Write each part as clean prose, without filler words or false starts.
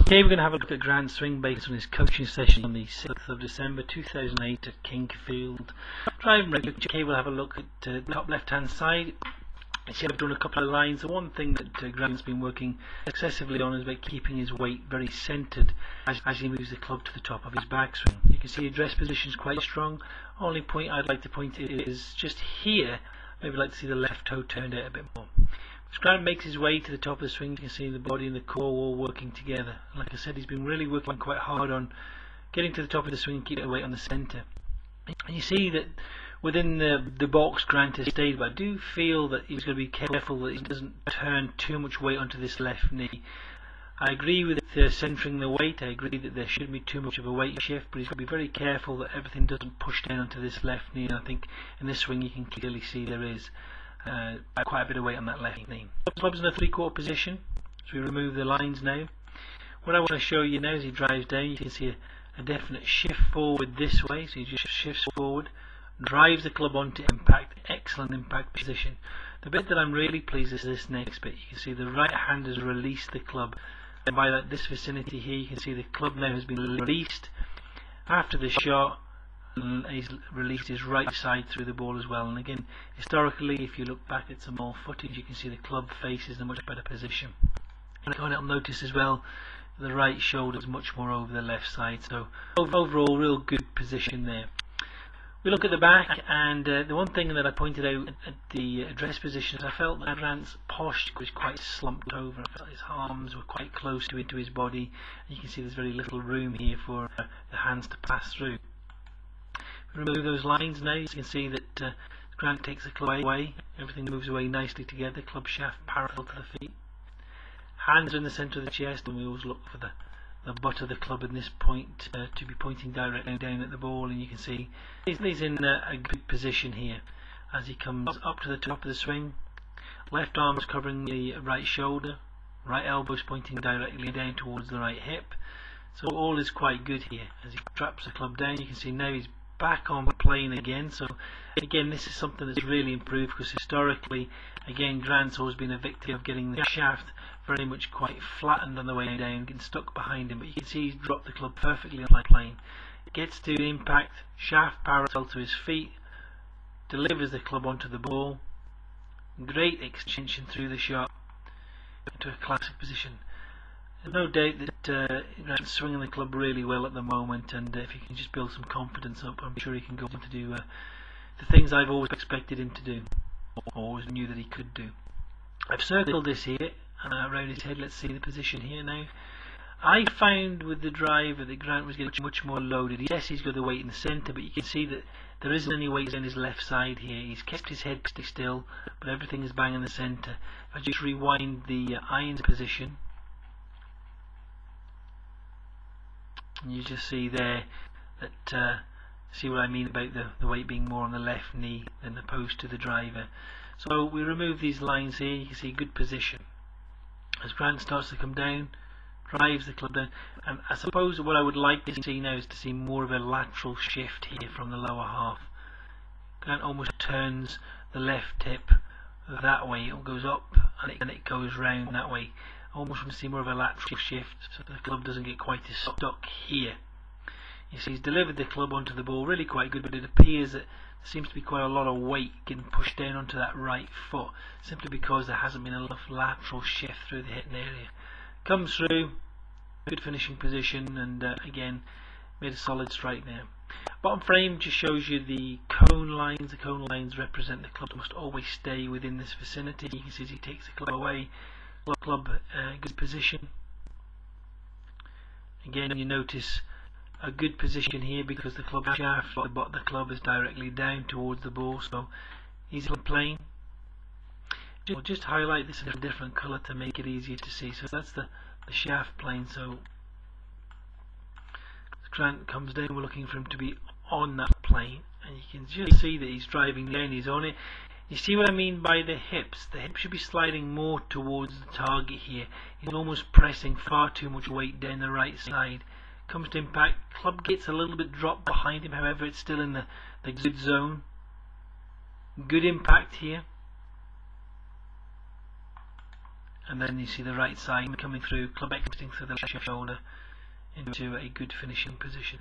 Okay, we're going to have a look at Grant's swing based on his coaching session on the 6th of December 2008 at Kingsfield Driving Range. Okay, we'll have a look at the top left hand side. See, I've done a couple of lines. The one thing that Grant's been working excessively on is about keeping his weight very centred as he moves the club to the top of his backswing. You can see the address position is quite strong. Only point I'd like to point is just here. Maybe I'd like to see the left toe turned out a bit more. As Grant makes his way to the top of the swing, you can see the body and the core all working together. Like I said, he's been really working quite hard on getting to the top of the swing and keeping the weight on the centre. And you see that within the box Grant has stayed, but I do feel that he's going to be careful that he doesn't turn too much weight onto this left knee. I agree with centering the weight. I agree that there shouldn't be too much of a weight shift, but he's got to be very careful that everything doesn't push down onto this left knee. And I think in this swing you can clearly see there is quite a bit of weight on that left knee. The club's in a 3/4 position, so we remove the lines now. What I want to show you now as he drives down, you can see a definite shift forward this way, so he just shifts forward, drives the club onto impact, excellent impact position. The bit that I'm really pleased is this next bit. You can see the right hand has released the club, and by this vicinity here you can see the club now has been released after the shot, and he's released his right side through the ball as well. And again, historically, if you look back at some old footage, you can see the club face is in a much better position. And you'll notice as well the right shoulder is much more over the left side, so overall real good position there. We look at the back, and the one thing that I pointed out at the address position is I felt that Grant's posture was quite slumped over. I felt his arms were quite close to his body, and you can see there's very little room here for the hands to pass through. Remove those lines now. You can see that Grant takes the club away, everything moves away nicely together, club shaft parallel to the feet. Hands are in the centre of the chest, and we always look for the butt of the club in this point to be pointing directly down at the ball, and you can see he's in a good position here as he comes up to the top of the swing. Left arm is covering the right shoulder, right elbow is pointing directly down towards the right hip, so all is quite good here. As he drops the club down, you can see now he's back on plane again. So again, this is something that's really improved, because historically, again, Grant's always been a victim of getting the shaft very much quite flattened on the way down, getting stuck behind him. But you can see he's dropped the club perfectly on plane. Gets to impact, shaft parallel to his feet, delivers the club onto the ball. Great extension through the shot into a classic position. There's no doubt that Grant's swinging the club really well at the moment, and if he can just build some confidence up, I'm sure he can go on to do the things I've always expected him to do, or always knew that he could do. I've circled this here around his head. Let's see the position here now. I found with the driver that Grant was getting much more loaded. Yes, he's got the weight in the centre, but you can see that there isn't any weight on his left side here. He's kept his head still, but everything is bang in the centre. If I just rewind the irons position, you just see there that see what I mean about the weight being more on the left knee than opposed to the driver. So we remove these lines here. You can see good position as Grant starts to come down, drives the club down, and I suppose what I would like to see now is to see more of a lateral shift here from the lower half. Grant almost turns the left hip that way. It goes up and it goes round that way. Almost want to see more of a lateral shift so the club doesn't get quite as stuck here. You see he's delivered the club onto the ball really quite good, but it appears that there seems to be quite a lot of weight getting pushed down onto that right foot, simply because there hasn't been enough lateral shift through the hitting area. Comes through, good finishing position, and again made a solid strike there. Bottom frame just shows you the cone lines. The cone lines represent the club must always stay within this vicinity. You can see as he takes the club away, club good position. Again, you notice a good position here because the club shaft, the bottom of the club, is directly down towards the ball, so he's in plane. We'll just highlight this in a different colour to make it easier to see. So that's the shaft plane. So as Grant comes down, we're looking for him to be on that plane, and you can just see that he's driving down, he's on it. You see what I mean by the hips? The hips should be sliding more towards the target here. He's almost pressing far too much weight down the right side. Comes to impact, club gets a little bit dropped behind him, however it's still in the good zone. Good impact here. and then you see the right side coming through, club exiting through the left shoulder into a good finishing position.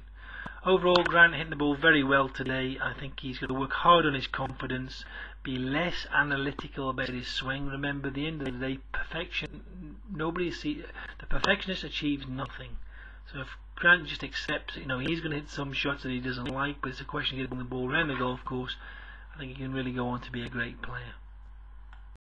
Overall, Grant hitting the ball very well today. I think he's going to work hard on his confidence, be less analytical about his swing. Remember, at the end of the day, the perfectionist achieves nothing. So if Grant just accepts, he's going to hit some shots that he doesn't like, but it's a question of getting the ball around the golf course, I think he can really go on to be a great player.